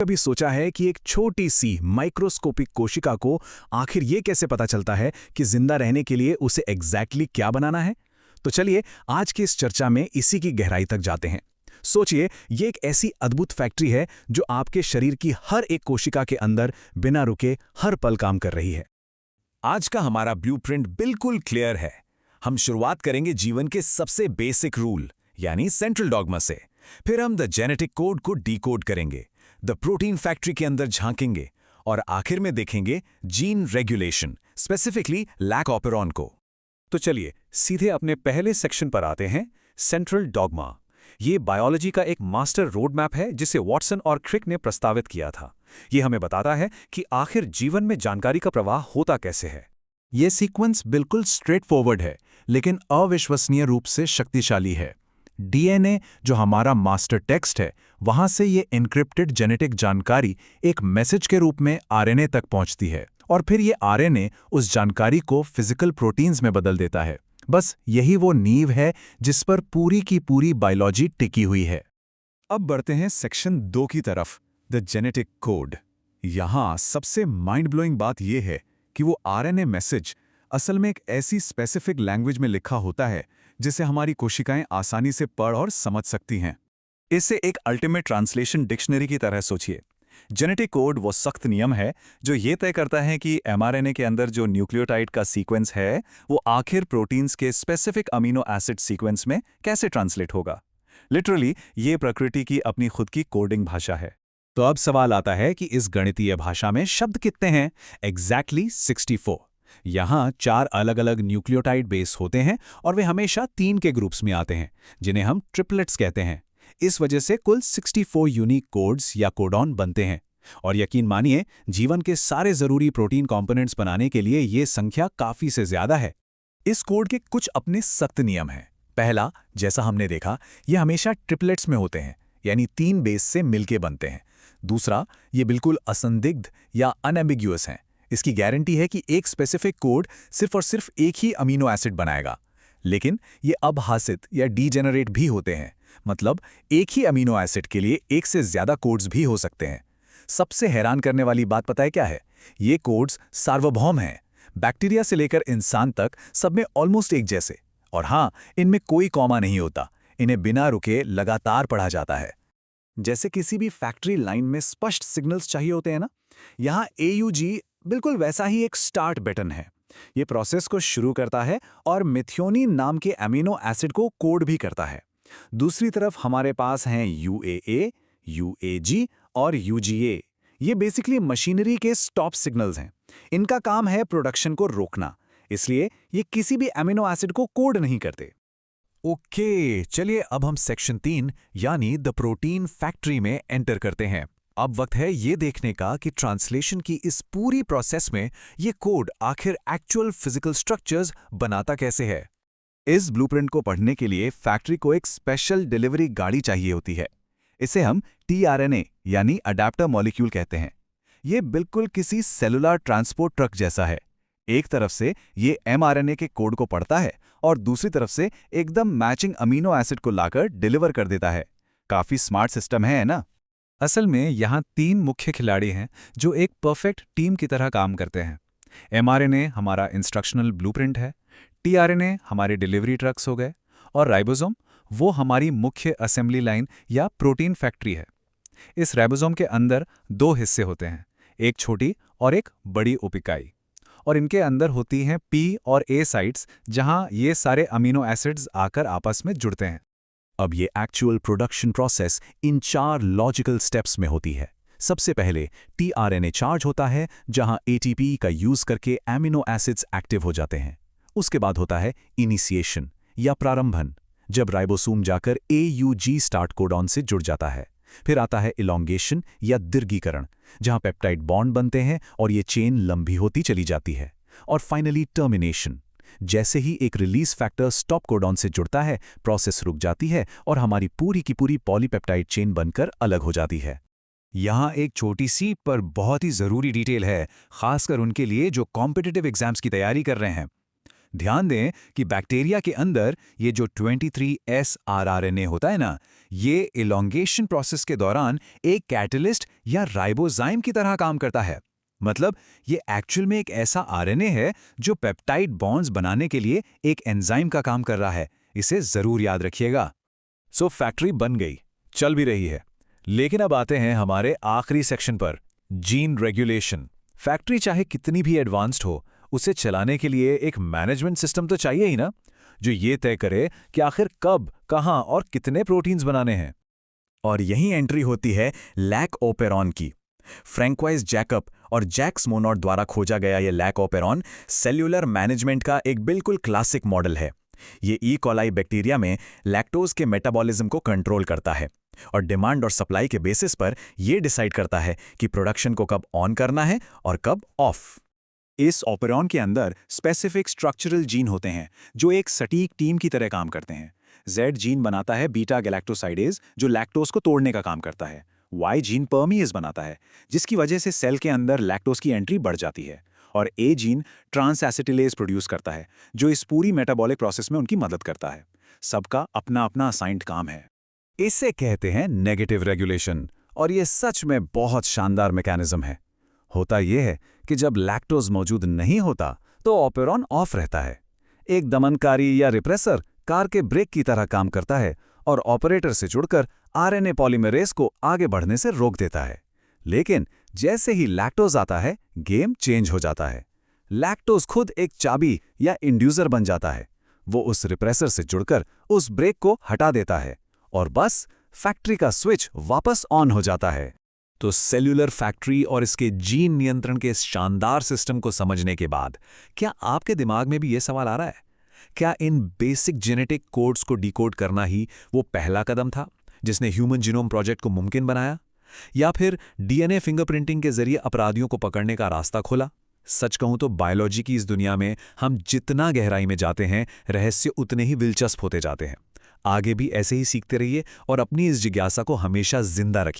कभी सोचा है कि एक छोटी सी माइक्रोस्कोपिक कोशिका को आखिर ये कैसे पता चलता है कि जिंदा रहने के लिए उसे एग्जैक्टली क्या बनाना है? तो चलिए आज की इस चर्चा में इसी की गहराई तक जाते हैं। सोचिए, ये एक ऐसी अद्भुत फैक्ट्री है जो आपके शरीर की हर एक कोशिका के अंदर बिना रुके हर पल काम कर रही है। आज का हमारा ब्लूप्रिंट बिल्कुल क्लियर है। हम शुरुआत करेंगे जीवन के सबसे बेसिक रूल यानी सेंट्रल डॉगमा से। फिर हम द जेनेटिक कोड को डिकोड करेंगे, द प्रोटीन फैक्ट्री के अंदर झांकेंगे और आखिर में देखेंगे gene regulation, specifically lac operon को। तो चलिए सीधे अपने पहले सेक्शन पर आते हैं, सेंट्रल डॉगमा। ये बायोलॉजी का एक मास्टर रोड मैप है जिसे वॉटसन और क्रिक ने प्रस्तावित किया था। ये हमें बताता है कि आखिर जीवन में जानकारी का प्रवाह होता कैसे है। ये सीक्वेंस बिल्कुल स्ट्रेट फॉरवर्ड है, लेकिन अविश्वसनीय रूप से शक्तिशाली है। डीएनए, जो हमारा मास्टर टेक्स्ट है, वहां से ये एन्क्रिप्टेड जेनेटिक जानकारी एक मैसेज के रूप में आरएनए तक पहुंचती है, और फिर ये आरएनए उस जानकारी को फिजिकल प्रोटीन्स में बदल देता है। बस यही वो नींव है जिस पर पूरी की पूरी बायोलॉजी टिकी हुई है। अब बढ़ते हैं सेक्शन 2 की तरफ, द जेनेटिक कोड। यहां सबसे माइंड ब्लोइंग बात यह है कि वो आरएनए मैसेज असल में एक ऐसी स्पेसिफिक लैंग्वेज में लिखा होता है जिसे हमारी कोशिकाएं आसानी से पढ़ और समझ सकती हैं। इसे एक अल्टीमेट ट्रांसलेशन डिक्शनरी की तरह सोचिए। जेनेटिक कोड वो सख्त नियम है जो ये तय करता है कि एमआरएनए के अंदर जो न्यूक्लियोटाइड का सीक्वेंस है वो आखिर प्रोटीन्स के स्पेसिफिक अमीनो एसिड सीक्वेंस में कैसे ट्रांसलेट होगा। लिटरली ये प्रकृति की अपनी खुद की कोडिंग भाषा है। तो अब सवाल आता है कि इस गणितीय भाषा में शब्द कितने हैं? एग्जैक्टली 64। यहाँ 4 अलग अलग न्यूक्लियोटाइड बेस होते हैं और वे हमेशा 3 के ग्रुप्स में आते हैं, जिन्हें हम ट्रिपलेट्स कहते हैं। इस वजह से कुल 64 यूनिक कोड्स या कोडॉन बनते हैं। और यकीन मानिए, जीवन के सारे जरूरी प्रोटीन कंपोनेंट्स बनाने के लिए ये संख्या काफी से ज्यादा है। इस कोड के कुछ अपने सख्त नियम हैं। पहला, जैसा हमने देखा, ये हमेशा ट्रिपलेट्स में होते हैं, यानी 3 बेस से मिलके बनते हैं। दूसरा, ये बिल्कुल असंदिग्ध या अनएम्बिग्यूअस हैं। इसकी गारंटी है कि एक स्पेसिफिक कोड सिर्फ और सिर्फ एक ही अमीनो एसिड बनाएगा। लेकिन ये अबहासित या डीजेनरेट भी होते हैं, मतलब एक ही अमीनो एसिड के लिए एक से ज्यादा कोड्स भी हो सकते हैं। सबसे हैरान करने वाली बात पता है क्या है? ये कोड्स सार्वभौम हैं। बैक्टीरिया से लेकर इंसान तक सब में ऑलमोस्ट एक जैसे। और हाँ, इनमें कोई कॉमा नहीं होता। इन्हें बिना रुके लगातार पढ़ा जाता है। जैसे किसी भी फैक्ट्री लाइन में स्पष्ट सिग्नल्स चाहिए होते हैं ना, यहाँ AUG बिल्कुल वैसा ही एक स्टार्ट बटन है। ये प्रोसेस को शुरू करता है और मिथियोनिन नाम के अमीनो एसिड को कोड भी करता है। दूसरी तरफ हमारे पास हैं UAA, UAG और UGA। ये बेसिकली मशीनरी के स्टॉप सिग्नल्स हैं। इनका काम है प्रोडक्शन को रोकना, इसलिए ये किसी भी अमीनो एसिड को कोड नहीं करते। ओके, चलिए अब हम सेक्शन 3 यानी द प्रोटीन फैक्ट्री में एंटर करते हैं। अब वक्त है ये देखने का कि ट्रांसलेशन की इस पूरी प्रोसेस में ये कोड आखिर एक्चुअल फिजिकल स्ट्रक्चर्स बनाता कैसे है। इस ब्लूप्रिंट को पढ़ने के लिए फैक्ट्री को एक स्पेशल डिलीवरी गाड़ी चाहिए होती है। इसे हम tRNA यानी अडैप्टर मॉलिक्यूल कहते हैं। ये बिल्कुल किसी सेलुलर ट्रांसपोर्ट ट्रक जैसा है। एक तरफ से ये mRNA के कोड को पढ़ता है और दूसरी तरफ से एकदम मैचिंग अमीनो एसिड को लाकर डिलीवर कर देता है। काफी स्मार्ट सिस्टम है ना? असल में यहाँ 3 मुख्य खिलाड़ी हैं जो एक परफेक्ट टीम की तरह काम करते हैं। mRNA हमारा इंस्ट्रक्शनल ब्लूप्रिंट है, tRNA हमारे डिलीवरी ट्रक्स हो गए, और राइबोसोम वो हमारी मुख्य असेंबली लाइन या प्रोटीन फैक्ट्री है। इस राइबोसोम के अंदर 2 हिस्से होते हैं, एक छोटी और एक बड़ी उपिकाई, और इनके अंदर होती हैं P और A साइट्स, जहां ये सारे अमीनो एसिड्स आकर आपस में जुड़ते हैं। अब ये actual production process in 4 logical steps में होती है। सबसे पहले tRNA चार्ज होता है, जहां ATP का यूज करके एमिनो एसिड्स एक्टिव हो जाते हैं। उसके बाद होता है इनिशिएशन या प्रारंभन, जब राइबोसोम जाकर AUG स्टार्ट कोडॉन से जुड़ जाता है। फिर आता है इलॉन्गेशन या दीर्घीकरण, जहां पेप्टाइड बॉन्ड बनते हैं और ये चेन लंबी होती चली जाती है। और फाइनली टर्मिनेशन, जैसे ही एक रिलीज फैक्टर स्टॉप कोडॉन से जुड़ता है, प्रोसेस रुक जाती है और हमारी पूरी की पूरी पॉलीपेप्टाइड चेन बनकर अलग हो जाती है। यहाँ एक छोटी सी पर बहुत ही जरूरी डिटेल है, खासकर उनके लिए जो कॉम्पिटिटिव एग्जाम्स की तैयारी कर रहे हैं। ध्यान दें कि बैक्टीरिया के अंदर ये जो 23S rRNA होता है ना, ये इलॉन्गेशन प्रोसेस के दौरान एक कैटलिस्ट या राइबोजाइम की तरह काम करता है। मतलब ये एक्चुअल में एक ऐसा आरएनए है जो पेप्टाइड बॉन्ड्स बनाने के लिए एक एंजाइम का काम कर रहा है। इसे जरूर याद रखिएगा। सो फैक्ट्री बन गई, चल भी रही है, लेकिन अब आते हैं हमारे आखिरी सेक्शन पर, जीन रेगुलेशन। फैक्ट्री चाहे कितनी भी एडवांस्ड हो, उसे चलाने के लिए एक मैनेजमेंट सिस्टम तो चाहिए ही ना, जो ये तय करे कि आखिर कब, कहां और कितने प्रोटीन्स बनाने हैं। और यही एंट्री होती है लैक ओपेरॉन की। फ्रैंकवाइज जैकब और जैक्स मोनॉट द्वारा खोजा गया ये लैक ओपेरॉन सेल्यूलर मैनेजमेंट का एक बिल्कुल क्लासिक मॉडल है। ये ई कोलाई बैक्टीरिया में लैक्टोज के मेटाबॉलिज्म को कंट्रोल करता है और डिमांड और सप्लाई के बेसिस पर यह डिसाइड करता है कि प्रोडक्शन को कब ऑन करना है और कब ऑफ। इस ओपेरॉन के अंदर स्पेसिफिक स्ट्रक्चरल जीन होते हैं जो एक सटीक टीम की तरह काम करते हैं। Z जीन बनाता है बीटा गैलेक्टोसाइडेज जो लैक्टोज को तोड़ने का काम करता है। Y जीन परमीएज बनाता है जिसकी वजह से सेल के अंदर लैक्टोज की एंट्री बढ़ जाती है। और A जीन ट्रांस एसिटिलेज प्रोड्यूस करता है जो इस पूरी मेटाबॉलिक प्रोसेस में उनकी मदद करता है। सबका अपना अपना असाइंड काम है। इसे कहते हैं नेगेटिव रेगुलेशन, और ये सच में बहुत शानदार मैकेनिज्म है। होता यह है कि जब लैक्टोज मौजूद नहीं होता तो ओपेरॉन ऑफ रहता है। एक दमनकारी या रिप्रेसर कार के ब्रेक की तरह काम करता है और ऑपरेटर से जुड़कर आरएनए पॉलीमरेज को आगे बढ़ने से रोक देता है। लेकिन जैसे ही लैक्टोज आता है, गेम चेंज हो जाता है। लैक्टोज खुद एक चाबी या इंड्यूसर बन जाता है। वो उस रिप्रेसर से जुड़कर उस ब्रेक को हटा देता है और बस फैक्ट्री का स्विच वापस ऑन हो जाता है। तो सेल्यूलर फैक्ट्री और इसके जीन नियंत्रण के इस शानदार सिस्टम को समझने के बाद क्या आपके दिमाग में भी ये सवाल आ रहा है, क्या इन बेसिक जेनेटिक कोड्स को डिकोड करना ही वो पहला कदम था जिसने ह्यूमन जीनोम प्रोजेक्ट को मुमकिन बनाया, या फिर डीएनए फिंगरप्रिंटिंग के जरिए अपराधियों को पकड़ने का रास्ता खोला? सच कहूं तो बायोलॉजी की इस दुनिया में हम जितना गहराई में जाते हैं, रहस्य उतने ही दिलचस्प होते जाते हैं। आगे भी ऐसे ही सीखते रहिए और अपनी इस जिज्ञासा को हमेशा जिंदा रखिए।